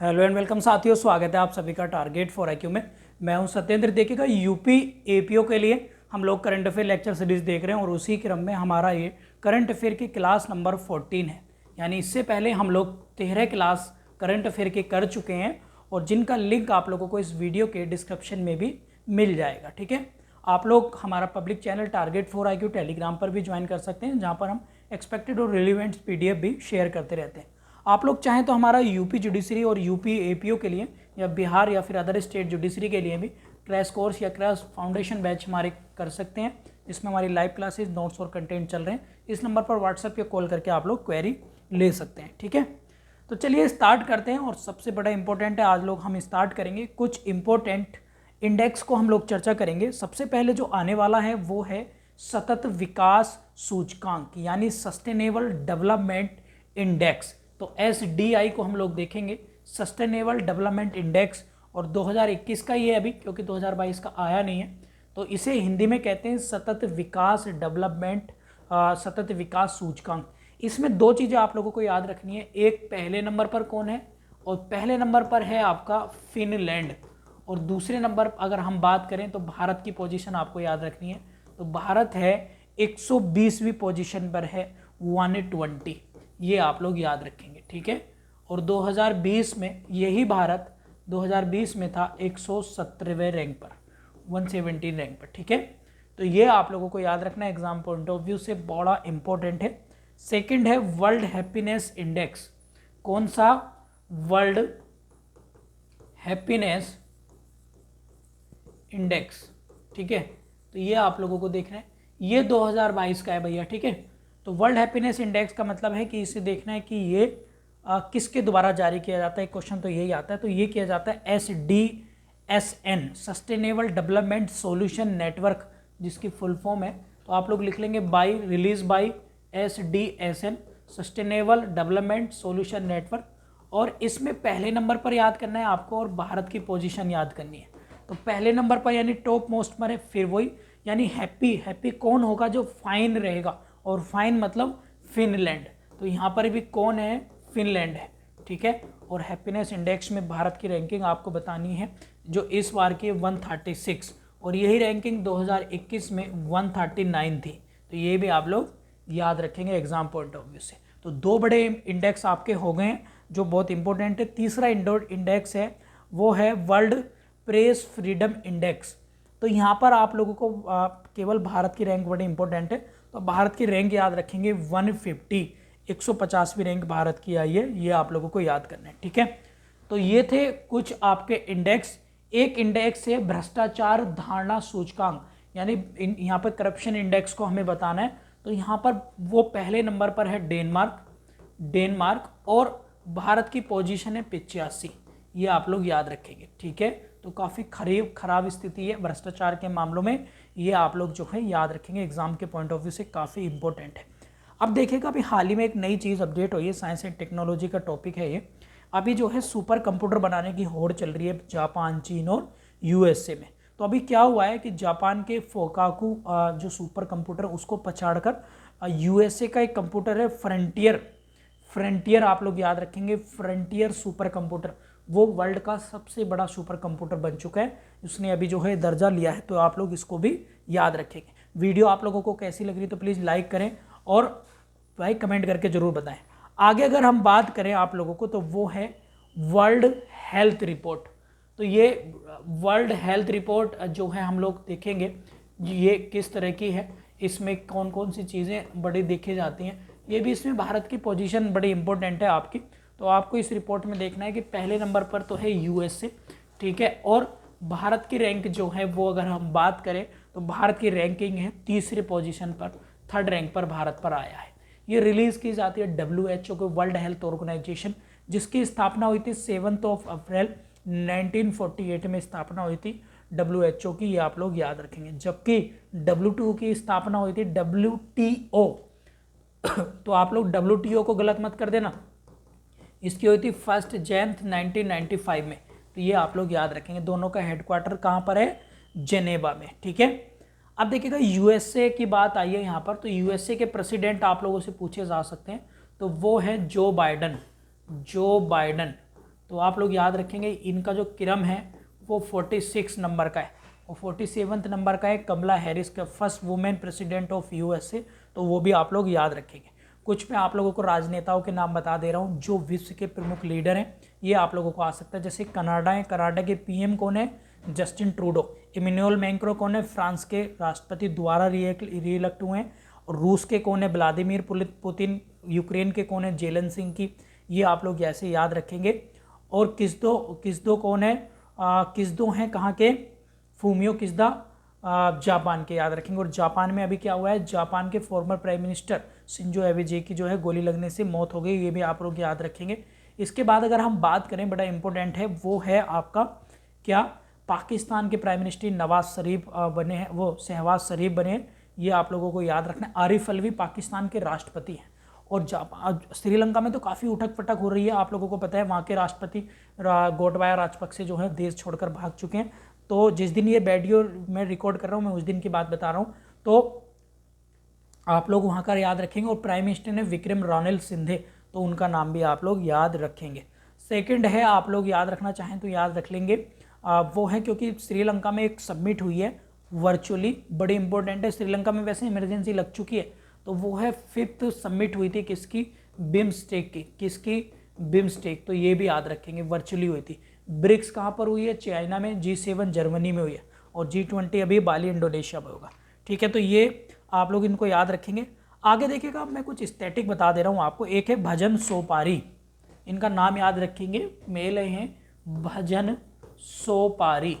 Hello and welcome साथियों, स्वागत है आप सभी का टारगेट फॉर IQ में। मैं हूं सत्येंद्र। देखिएगा यूपी एपीओ के लिए हम लोग करंट अफेयर लेक्चर सीरीज देख रहे हैं और उसी क्रम में हमारा ये करंट अफेयर की क्लास नंबर 14 है। यानी इससे पहले हम लोग 13 क्लास करंट अफेयर के कर चुके हैं और जिनका लिंक आप लोगों को इस वीडियो के डिस्क्रिप्शन में भी मिल जाएगा। ठीक है, आप लोग हमारा public channel target for IQ Telegram पर भी ज्वाइन कर सकते हैं, जहाँ पर हम एक्सपेक्टेड और रिलेवेंट PDF भी शेयर करते रहते हैं। आप लोग चाहें तो हमारा यूपी जुडिशरी और यूपी एपीओ के लिए या बिहार या फिर अदर स्टेट जुडिशरी के लिए भी क्रैश कोर्स या क्रैश फाउंडेशन बैच हमारे कर सकते हैं, जिसमें हमारी लाइव क्लासेस, नोट्स और कंटेंट चल रहे हैं। इस नंबर पर व्हाट्सएप या कॉल करके आप लोग क्वेरी ले सकते हैं। ठीक है, तो चलिए स्टार्ट करते हैं। और सबसे बड़ा इंपॉर्टेंट है, आज लोग हम स्टार्ट करेंगे कुछ इंपॉर्टेंट इंडेक्स को हम लोग चर्चा करेंगे। सबसे पहले जो आने वाला है वो है सतत विकास सूचकांक यानी सस्टेनेबल डेवलपमेंट इंडेक्स। तो SDI को हम लोग देखेंगे, सस्टेनेबल डेवलपमेंट इंडेक्स। और 2021 का ये अभी, क्योंकि 2022 का आया नहीं है, तो इसे हिंदी में कहते हैं सतत विकास सूचकांक। इसमें दो चीज़ें आप लोगों को याद रखनी है। एक, पहले नंबर पर कौन है, और पहले नंबर पर है आपका फिनलैंड। और दूसरे नंबर अगर हम बात करें तो भारत की पोजीशन आपको याद रखनी है। तो भारत है 120वीं पोजीशन पर है, 120, ये आप लोग याद रखेंगे। ठीक है, और 2020 में यही भारत 2020 में था 117वें रैंक पर, 117 रैंक पर। ठीक है, तो ये आप लोगों को याद रखना, एग्जाम पॉइंट ऑफ व्यू से बड़ा इंपॉर्टेंट है। सेकंड है वर्ल्ड हैप्पीनेस इंडेक्स। कौन सा? World happiness index. ठीक है, तो ये आप लोगों को देखना है, ये 2022 का है भैया। ठीक है, तो वर्ल्ड हैप्पीनेस इंडेक्स का मतलब है कि इसे देखना है कि ये किसके द्वारा जारी किया जाता है। क्वेश्चन तो यही आता है। तो ये किया जाता है SDSN, sustainable development solution network, जिसकी फुल फॉर्म है। तो आप लोग लिख लेंगे release by SDSN, sustainable development solution network. और इसमें पहले नंबर पर याद करना है आपको और भारत की पोजीशन याद करनी है। तो पहले नंबर पर यानी टॉप मोस्ट पर है, फिर वही यानी हैप्पी कौन होगा? जो फाइन रहेगा, और फाइन मतलब फिनलैंड। तो यहाँ पर भी कौन है? फिनलैंड है। ठीक है, और हैप्पीनेस इंडेक्स में भारत की रैंकिंग आपको बतानी है, जो इस बार की 136, और यही रैंकिंग 2021 में 139 थी। तो ये भी आप लोग याद रखेंगे एग्जाम पॉइंट ऑफ व्यू से। तो दो बड़े इंडेक्स आपके हो गए हैं जो बहुत इंपॉर्टेंट है। तीसरा इंडेक्स है वो है वर्ल्ड प्रेस फ्रीडम इंडेक्स। तो यहाँ पर आप लोगों को केवल भारत की रैंक बड़ी इंपॉर्टेंट है। तो भारत की रैंक याद रखेंगे 150, 150वीं रैंक भारत की आई है, ये आप लोगों को याद करना है। ठीक है, तो ये थे कुछ आपके इंडेक्स। एक इंडेक्स है भ्रष्टाचार धारणा सूचकांक, यानी यहाँ पर करप्शन इंडेक्स को हमें बताना है। तो यहाँ पर वो पहले नंबर पर है डेनमार्क, और भारत की पोजीशन है 85, ये आप लोग याद रखेंगे। ठीक है, तो काफ़ी खराब स्थिति है भ्रष्टाचार के मामलों में, ये आप लोग जो है याद रखेंगे, एग्जाम के पॉइंट ऑफ व्यू से काफ़ी इंपॉर्टेंट है। अब देखिएगा, अभी हाल ही में एक नई चीज़ अपडेट हुई है, साइंस एंड टेक्नोलॉजी का टॉपिक है ये। अभी जो है सुपर कंप्यूटर बनाने की होड़ चल रही है जापान, चीन और USA में। तो अभी क्या हुआ है कि जापान के फोकाकू जो सुपर कंप्यूटर, उसको पछाड़कर USA का एक कंप्यूटर है फ्रंटियर, आप लोग याद रखेंगे, फ्रंटियर सुपर कंप्यूटर, वो वर्ल्ड का सबसे बड़ा सुपर कंप्यूटर बन चुका है। उसने अभी जो है दर्जा लिया है, तो आप लोग इसको भी याद रखेंगे। वीडियो आप लोगों को कैसी लग रही है तो प्लीज़ लाइक करें और भाई कमेंट करके ज़रूर बताएं। आगे अगर हम बात करें आप लोगों को, तो वो है वर्ल्ड हेल्थ रिपोर्ट। तो ये वर्ल्ड हेल्थ रिपोर्ट जो है हम लोग देखेंगे ये किस तरह की है, इसमें कौन कौन सी चीज़ें बड़ी देखी जाती हैं। ये भी इसमें भारत की पोजीशन बड़ी इंपॉर्टेंट है आपकी। तो आपको इस रिपोर्ट में देखना है कि पहले नंबर पर तो है USA। ठीक है, और भारत की रैंक जो है वो अगर हम बात करें तो भारत की रैंकिंग है तीसरे पोजीशन पर, थर्ड रैंक पर भारत पर आया है। ये रिलीज़ की जाती है WHO को, वर्ल्ड हेल्थ ऑर्गेनाइजेशन, जिसकी स्थापना हुई थी 7 अप्रैल 1948 में स्थापना हुई थी WHO की, ये आप लोग याद रखेंगे। जबकि WTO की स्थापना हुई थी WTO तो आप लोग WTO को गलत मत कर देना, इसकी हुई थी 1 जनवरी 1995 में। तो ये आप लोग याद रखेंगे। दोनों का हेडक्वार्टर कहाँ पर है? जेनेवा में। ठीक है, अब देखिएगा USA की बात आई है यहाँ पर। तो USA के प्रेसिडेंट आप लोगों से पूछे जा सकते हैं, तो वो है जो बाइडन। तो आप लोग याद रखेंगे इनका जो क्रम है वो 46 नंबर का है और 47 नंबर का है कमला हैरिस का, first women president of USA, तो वो भी आप लोग याद रखेंगे। कुछ मैं आप लोगों को राजनेताओं के नाम बता दे रहा हूँ जो विश्व के प्रमुख लीडर हैं, ये आप लोगों को आ सकता है। जैसे कनाडा है, कनाडा के पीएम कौन है? Justin Trudeau. इमैनुअल मैक्रों कौन है? फ्रांस के राष्ट्रपति दोबारा रीइलेक्ट हुए हैं। और रूस के कौन है? Vladimir Putin. यूक्रेन के कौन है? जेलेंस्की। ये आप लोग ऐसे याद रखेंगे। और किस्दो कौन है? किस्दो हैं कहाँ के? फूमियो किस्दा जापान के, याद रखेंगे। और जापान में अभी क्या हुआ है? जापान के फॉर्मर प्राइम मिनिस्टर शिंजो एबे की जो है गोली लगने से मौत हो गई, ये भी आप लोग याद रखेंगे। इसके बाद अगर हम बात करें, बड़ा इंपॉर्टेंट है, वो है आपका क्या? पाकिस्तान के प्राइम मिनिस्टर नवाज शरीफ बने हैं, वो शहबाज शरीफ बने हैं, ये आप लोगों को याद रखना है। आरिफ अलवी पाकिस्तान के राष्ट्रपति हैं। और श्रीलंका में तो काफ़ी उठक पटक हो रही है, आप लोगों को पता है वहाँ के राष्ट्रपति गोटबाया राजपक्षे जो है देश छोड़कर भाग चुके हैं। तो जिस दिन ये वीडियो मैं रिकॉर्ड कर रहा हूँ, मैं उस दिन की बात बता रहा हूँ, तो आप लोग वहाँ का याद रखेंगे। और प्राइम मिनिस्टर ने विक्रम रानिल सिंधे, तो उनका नाम भी आप लोग याद रखेंगे। सेकंड है, आप लोग याद रखना चाहें तो याद रख लेंगे, वो है क्योंकि श्रीलंका में एक सबमिट हुई है वर्चुअली, बड़ी इंपॉर्टेंट है। श्रीलंका में वैसे इमरजेंसी लग चुकी है, तो वो है 5th सबमिट हुई थी किसकी? बिम्स्टेक की। किसकी? बिम्स्टेक। तो ये भी याद रखेंगे, वर्चुअली हुई थी। ब्रिक्स कहाँ पर हुई है? चाइना में। G7 जर्मनी में हुई है। और G20 अभी बाली इंडोनेशिया में होगा। ठीक है, तो ये आप लोग इनको याद रखेंगे। आगे देखिएगा, मैं कुछ स्टैटिक बता दे रहा हूँ आपको। एक है भजन सोपारी, इनका नाम याद रखेंगे, मेल हैं भजन सोपारी।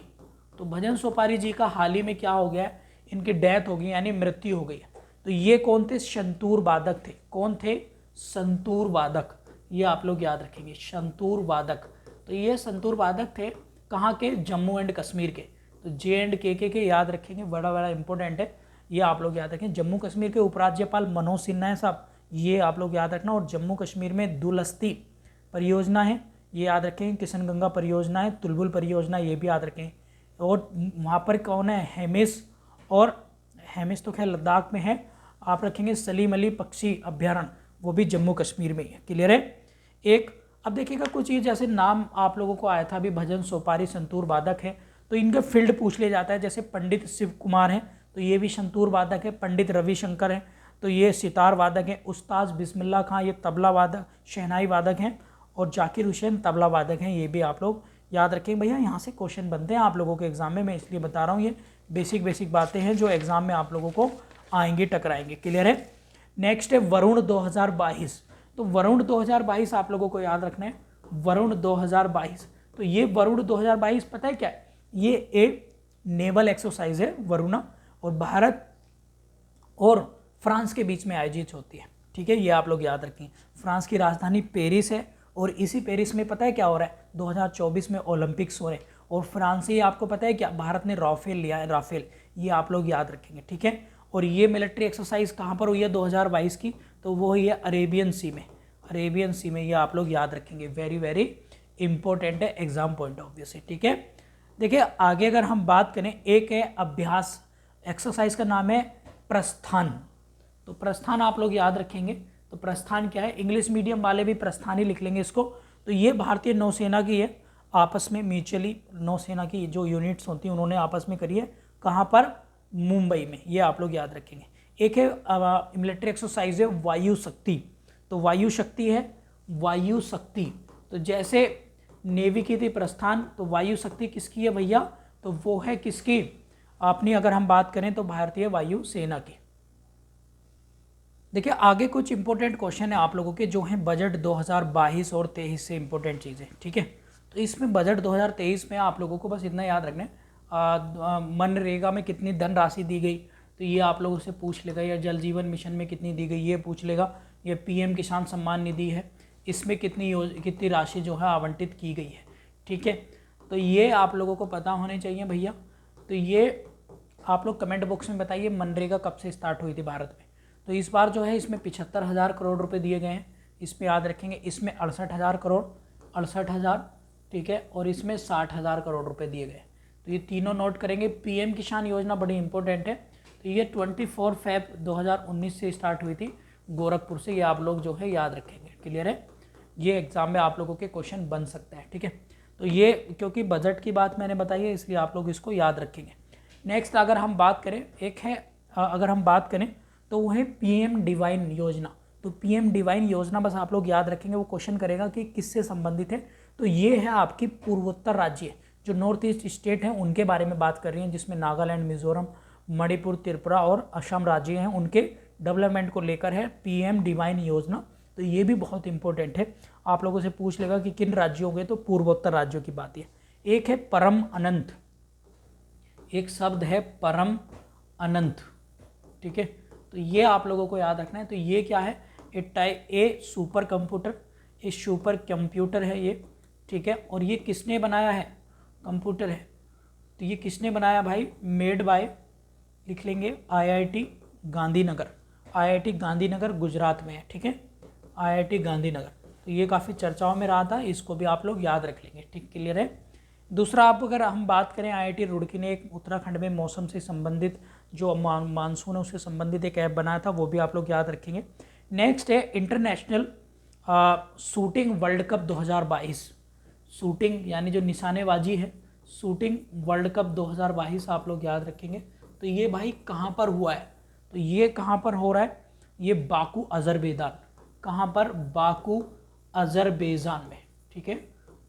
तो भजन सोपारी जी का हाल ही में क्या हो गया? इनकी डेथ हो गई, यानी मृत्यु हो गई है। तो ये कौन थे? संतूर वादक थे। कौन थे? संतूर वादक। ये आप लोग याद रखेंगे, संतूर वादक। तो ये संतूर वादक थे कहाँ के? जम्मू एंड कश्मीर के। तो J&K याद रखेंगे, बड़ा बड़ा इंपॉर्टेंट है, ये आप लोग याद रखें। जम्मू कश्मीर के उपराज्यपाल मनोज सिन्हा है साहब, ये आप लोग याद रखना। और जम्मू कश्मीर में दुलस्ती परियोजना है, ये याद रखें। किशन गंगा परियोजना है, तुलबुल परियोजना, ये भी याद रखें। और वहाँ पर कौन है? हेमिस। और हेमिस तो खैर लद्दाख में है, आप रखेंगे सलीम अली पक्षी अभ्यारण्य, वो भी जम्मू कश्मीर में ही है। क्लियर है? एक अब देखिएगा कुछ ये जैसे नाम आप लोगों को आया था अभी, भजन सोपारी, संतूर वादक है, तो इनका फील्ड पूछ लिया जाता है। जैसे पंडित शिव कुमार हैं, तो ये भी संतूर वादक है। पंडित रविशंकर हैं, तो ये सितार वादक हैं। उस्ताद बिस्मिल्लाह खां, ये तबला वादक, शहनाई वादक हैं। और जाकिर हुसैन तबला वादक हैं, ये भी आप लोग याद रखें। भैया यहाँ से क्वेश्चन बनते हैं आप लोगों के एग्जाम में, मैं इसलिए बता रहा हूँ, ये बेसिक बातें हैं जो एग्जाम में आप लोगों को आएंगे, टकराएंगे। क्लियर है? नेक्स्ट है वरुण 2022। तो वरुण 2022 आप लोगों को याद रखना है, वरुण 2022। तो ये वरुण 2022 पता है क्या है? ये एक नेवल एक्सरसाइज है वरुणा, और भारत और फ्रांस के बीच में आयोजित होती है। ठीक है, ये आप लोग याद रखें। फ्रांस की राजधानी पेरिस है, और इसी पेरिस में पता है क्या हो रहा है? 2024 में ओलंपिक्स हो रहे हैं। और फ्रांस से आपको पता है क्या? भारत ने राफेल लिया है, राफेल, ये आप लोग याद रखेंगे। ठीक है, और ये मिलिट्री एक्सरसाइज कहाँ पर हुई है 2022 की? तो वो हुई है अरेबियन सी में, अरेबियन सी में, ये आप लोग याद रखेंगे। वेरी वेरी इंपॉर्टेंट है एग्जाम पॉइंट ऑफ व्यू से। ठीक है, देखिए आगे अगर हम बात करें, एक है अभ्यास, एक्सरसाइज का नाम है प्रस्थान। तो प्रस्थान आप लोग याद रखेंगे। तो प्रस्थान क्या है? इंग्लिश मीडियम वाले भी प्रस्थान ही लिख लेंगे इसको। तो ये भारतीय नौसेना की है, आपस में म्यूचुअली नौसेना की जो यूनिट्स होती हैं उन्होंने आपस में करी है। कहाँ पर? मुंबई में, ये आप लोग याद रखेंगे। एक है मिलिट्री एक्सरसाइज है वायु शक्ति। तो वायु शक्ति है, वायु शक्ति। तो जैसे नेवी की थी प्रस्थान, तो वायु शक्ति किसकी है भैया? तो वो है किसकी? अपनी अगर हम बात करें तो भारतीय वायु सेना की। देखिए आगे कुछ इंपॉर्टेंट क्वेश्चन है आप लोगों के जो हैं बजट 2022 और 23 से इंपॉर्टेंट चीज़ें। ठीक है, तो इसमें बजट 2023 में आप लोगों को बस इतना याद रखना है, मनरेगा में कितनी धनराशि दी गई, तो ये आप लोगों से पूछ लेगा। या जल जीवन मिशन में कितनी दी गई, ये पूछ लेगा। ये PM किसान सम्मान निधि है, इसमें कितनी राशि जो है आवंटित की गई है। ठीक है, तो ये आप लोगों को पता होने चाहिए भैया। तो ये आप लोग कमेंट बॉक्स में बताइए मनरेगा कब से स्टार्ट हुई थी भारत में। तो इस बार जो है इसमें 75,000 करोड़ रुपए दिए गए हैं, इसमें याद रखेंगे। इसमें 68,000 करोड़, 68,000, ठीक है, और इसमें 60,000 करोड़ रुपए दिए गए। तो ये तीनों नोट करेंगे। PM किसान योजना बड़ी इंपॉर्टेंट है। तो ये 24 फरवरी 2019 से स्टार्ट हुई थी गोरखपुर से, ये आप लोग जो है याद रखेंगे। क्लियर है? ये एग्जाम में आप लोगों के क्वेश्चन बन सकता है, ठीक है। तो ये क्योंकि बजट की बात मैंने बताई है इसलिए आप लोग इसको याद रखेंगे। नेक्स्ट अगर हम बात करें, एक है अगर हम बात करें तो वो है पीएम डिवाइन योजना। तो पीएम डिवाइन योजना बस आप लोग याद रखेंगे, वो क्वेश्चन करेगा कि किससे संबंधित है। तो ये है आपकी पूर्वोत्तर राज्य, जो नॉर्थ ईस्ट स्टेट हैं उनके बारे में बात कर रही हैं, जिसमें नागालैंड, मिजोरम, मणिपुर, त्रिपुरा और असम राज्य हैं, उनके डेवलपमेंट को लेकर है पीएम डिवाइन योजना। तो ये भी बहुत इंपॉर्टेंट है, आप लोगों से पूछ लेगा कि किन राज्यों के, तो पूर्वोत्तर राज्यों की बात है। एक है परम अनंत, एक शब्द है परम अनंत, ठीक है। तो ये आप लोगों को याद रखना है। तो ये क्या है, ए सुपर कंप्यूटर, ये सुपर कंप्यूटर है ये, ठीक है। और ये किसने बनाया है, कंप्यूटर है। तो ये किसने बनाया भाई, मेड बाय, लिख लेंगे आईआईटी गांधीनगर, आईआईटी गांधीनगर गुजरात में है, ठीक है, आईआईटी गांधीनगर। तो ये काफ़ी चर्चाओं में रहा था, इसको भी आप लोग याद रख लेंगे, ठीक, क्लियर है। दूसरा आप अगर हम बात करें, आईआईटी रुड़की ने एक उत्तराखंड में मौसम से संबंधित जो मानसून है उससे संबंधित एक ऐप बनाया था, वो भी आप लोग याद रखेंगे। नेक्स्ट है international shooting world cup 2022, shooting यानी जो निशानेबाजी है, शूटिंग वर्ल्ड कप 2022 आप लोग याद रखेंगे। तो ये भाई कहाँ पर हुआ है, तो ये कहाँ पर हो रहा है, ये बाकू अजरबैजान, कहाँ पर, बाकू अजरबैजान में, ठीक है,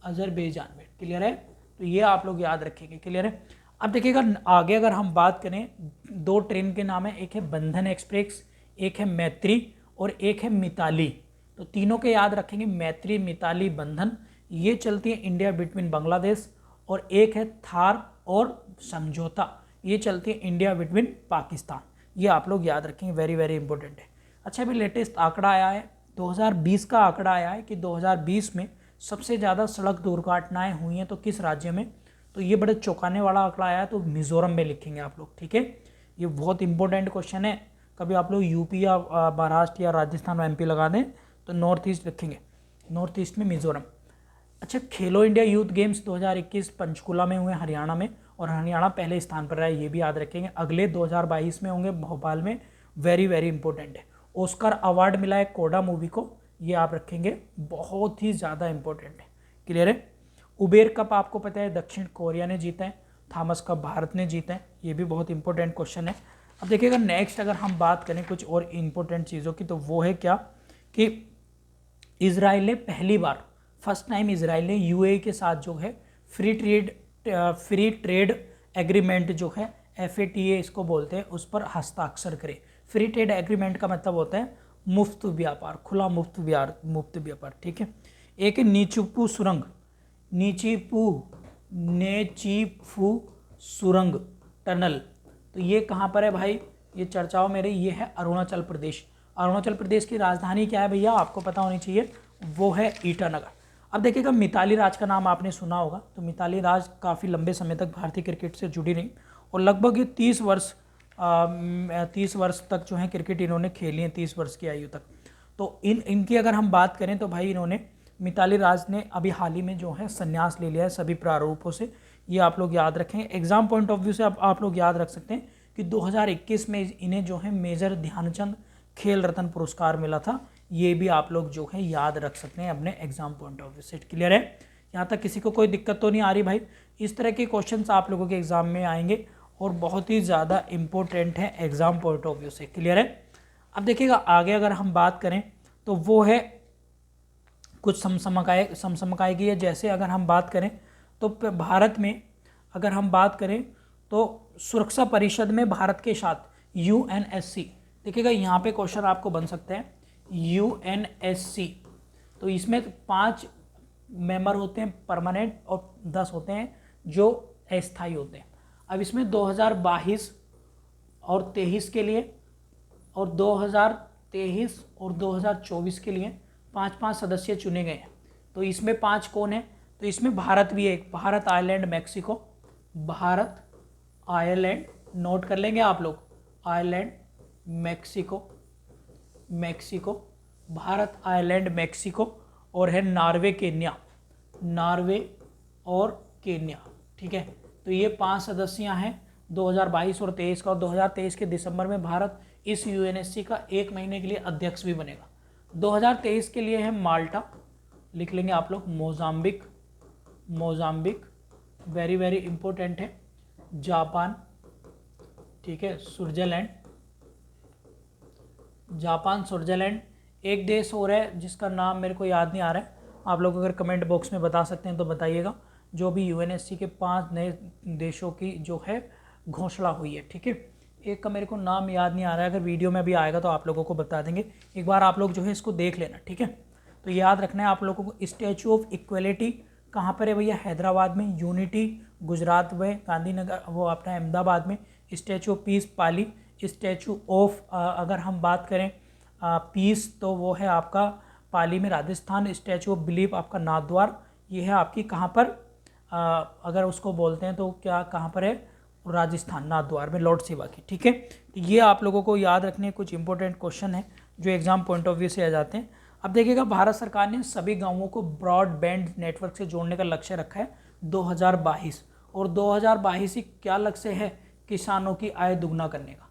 अजरबैजान में, क्लियर है। तो ये आप लोग याद रखेंगे, क्लियर है। अब देखिएगा आगे अगर हम बात करें, दो ट्रेन के नाम है, एक है बंधन एक्सप्रेस, एक है मैत्री और एक है मिताली। तो तीनों के याद रखेंगे, मैत्री, मिताली, बंधन। ये चलती है इंडिया बिटवीन बांग्लादेश, और एक है थार और समझौता, ये चलती है इंडिया बिटवीन पाकिस्तान। ये आप लोग याद रखेंगे, वेरी वेरी इंपॉर्टेंट है। अच्छा, अभी लेटेस्ट आंकड़ा आया है, 2020 का आंकड़ा आया है कि 2020 में सबसे ज़्यादा सड़क दुर्घटनाएं हुई हैं तो किस राज्य में। तो ये बड़े चौंकाने वाला आंकड़ा आया है, तो मिजोरम में लिखेंगे आप लोग, ठीक है। ये बहुत इंपॉर्टेंट क्वेश्चन है, कभी आप लोग यूपी या महाराष्ट्र या राजस्थान एमपी लगा दें तो नॉर्थ ईस्ट लिखेंगे, नॉर्थ ईस्ट में मिजोरम। अच्छा, खेलो इंडिया यूथ गेम्स 2021 पंचकुला में हुए हरियाणा में, और हरियाणा पहले स्थान पर रहा है, ये भी याद रखेंगे। अगले 2022 में होंगे भोपाल में, वेरी वेरी इंपॉर्टेंट है। ऑस्कर अवार्ड मिला है कोडा मूवी को, ये आप रखेंगे, बहुत ही ज़्यादा इंपॉर्टेंट है, क्लियर है। उबेर कप आपको पता है दक्षिण कोरिया ने जीता है, थॉमस कप भारत ने जीता है, ये भी बहुत इंपॉर्टेंट क्वेश्चन है। अब देखिएगा नेक्स्ट अगर हम बात करें कुछ और इंपॉर्टेंट चीज़ों की, तो वो है क्या कि इजराइल ने पहली बार, फर्स्ट टाइम इजराइल ने यूएई के साथ जो है फ्री ट्रेड एग्रीमेंट जो है FATA इसको बोलते हैं, उस पर हस्ताक्षर करे। फ्री ट्रेड एग्रीमेंट का मतलब होता है मुफ्त व्यापार, खुला मुफ्त व्यापार, ठीक है। एक है नीचीपू सुरंग, नेचीफू सुरंग टनल। तो ये कहाँ पर है भाई, ये चर्चाओं में रही, ये है अरुणाचल प्रदेश। अरुणाचल प्रदेश की राजधानी क्या है भैया, आपको पता होनी चाहिए, वो है ईटानगर। अब देखिएगा मिताली राज का नाम आपने सुना होगा। तो मिताली राज काफ़ी लंबे समय तक भारतीय क्रिकेट से जुड़ी रही, और लगभग ये 30 वर्ष तक जो है क्रिकेट इन्होंने खेली है, 30 वर्ष की आयु तक। तो इनकी अगर हम बात करें तो भाई इन्होंने, मिताली राज ने अभी हाल ही में जो है संन्यास ले लिया है सभी प्रारूपों से, ये आप लोग याद रखें। एग्जाम पॉइंट ऑफ व्यू से आप लोग याद रख सकते हैं कि 2021 में इन्हें जो है मेजर ध्यानचंद खेल रत्न पुरस्कार मिला था, ये भी आप लोग जो है याद रख सकते हैं अपने एग्जाम पॉइंट ऑफ व्यू से, क्लियर है। यहाँ तक किसी को कोई दिक्कत तो नहीं आ रही भाई। इस तरह के क्वेश्चंस आप लोगों के एग्जाम में आएंगे और बहुत ही ज़्यादा इंपॉर्टेंट है एग्जाम पॉइंट ऑफ व्यू से, क्लियर है। अब देखिएगा आगे अगर हम बात करें तो वो है कुछ समसमकाय की है। जैसे अगर हम बात करें तो भारत में अगर हम बात करें तो सुरक्षा परिषद में भारत के साथ UNSC, देखिएगा यहाँ पे क्वेश्चन आपको बन सकते हैं UNSC। तो इसमें 5 मेंबर होते हैं परमानेंट और 10 होते हैं जो अस्थायी होते हैं। अब इसमें 2022 और 23 के लिए और 2023 और 2024 के लिए 5-5 सदस्य चुने गए हैं। तो इसमें 5 कौन है, तो इसमें भारत भी है, Bharat, Ireland, Mexico, Bharat, Ireland, note कर लेंगे आप लोग, Ireland, Mexico, Bharat, Ireland, Mexico, और है नॉर्वे, केन्या, नॉर्वे और केन्या, ठीक है। तो ये 5 सदस्य हैं 2022 और 23 का, और 2023 के दिसंबर में भारत इस UNSC का 1 महीने के लिए अध्यक्ष भी बनेगा। 2023 के लिए है माल्टा, लिख लेंगे आप लोग Mozambique, Mozambique very very important है। जापान, ठीक है, स्विट्जरलैंड, जापान स्विट्जरलैंड। एक देश और है जिसका नाम मेरे को याद नहीं आ रहा है, आप लोग अगर कमेंट बॉक्स में बता सकते हैं तो बताइएगा। जो भी यूएनएससी के 5 नए देशों की जो है घोषणा हुई है, ठीक है। एक का मेरे को नाम याद नहीं आ रहा है, अगर वीडियो में भी आएगा तो आप लोगों को बता देंगे। एक बार आप लोग जो है इसको देख लेना, ठीक है। तो याद रखना है आप लोगों को, स्टैचू ऑफ इक्वलिटी कहाँ पर है भैया? हैदराबाद में। यूनिटी गुजरात में, गांधीनगर वो अपना अहमदाबाद में। Statue of peace Pali. Statue of अगर हम बात करें पीस तो वो है आपका पाली में राजस्थान। स्टैचू ऑफ बिलीफ आपका नाथद्वार, ये है आपकी कहाँ पर अगर उसको बोलते हैं तो क्या कहाँ पर है? राजस्थान, नाथद्वार में, लॉर्ड शिवा की, ठीक है। तो ये आप लोगों को याद रखने कुछ इंपॉर्टेंट क्वेश्चन है जो एग्जाम पॉइंट ऑफ व्यू से आ जाते हैं। अब देखिएगा, भारत सरकार ने सभी गांवों को ब्रॉडबैंड नेटवर्क से जोड़ने का लक्ष्य रखा है 2022, और 2022 ही क्या लक्ष्य है? किसानों की आय दुगना करने का।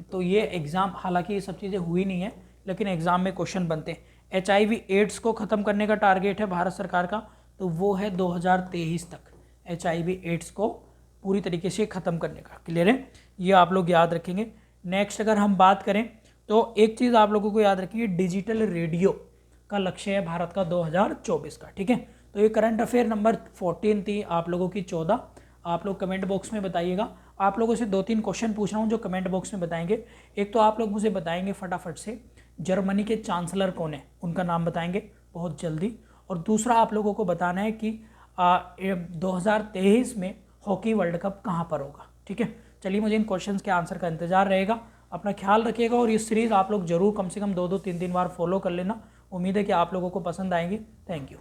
तो ये एग्जाम, हालांकि ये सब चीज़ें हुई नहीं है लेकिन एग्जाम में क्वेश्चन बनते हैं। HIV एड्स को ख़त्म करने का टारगेट है भारत सरकार का, तो वो है 2023 तक HIV एड्स को पूरी तरीके से ख़त्म करने का। क्लियर है? ये आप लोग याद रखेंगे। नेक्स्ट अगर हम बात करें तो एक चीज़ आप लोगों को याद रखिए, डिजिटल रेडियो का लक्ष्य है भारत का 2024 का, ठीक है। तो ये करंट अफेयर नंबर 14 थी आप लोगों की 14। आप लोग कमेंट बॉक्स में बताइएगा। आप लोगों से 2-3 क्वेश्चन पूछ रहा हूँ जो कमेंट बॉक्स में बताएंगे। एक तो आप लोग मुझे बताएंगे फटाफट से, जर्मनी के चांसलर कौन है, उनका नाम बताएंगे बहुत जल्दी। और दूसरा आप लोगों को बताना है कि 2023 में हॉकी वर्ल्ड कप कहाँ पर होगा, ठीक है। चलिए, मुझे इन क्वेश्चंस के आंसर का इंतजार रहेगा। अपना ख्याल रखिएगा और ये सीरीज़ आप लोग जरूर कम से कम 2-2 3-3 बार फॉलो कर लेना। उम्मीद है कि आप लोगों को पसंद आएंगी। Thank you.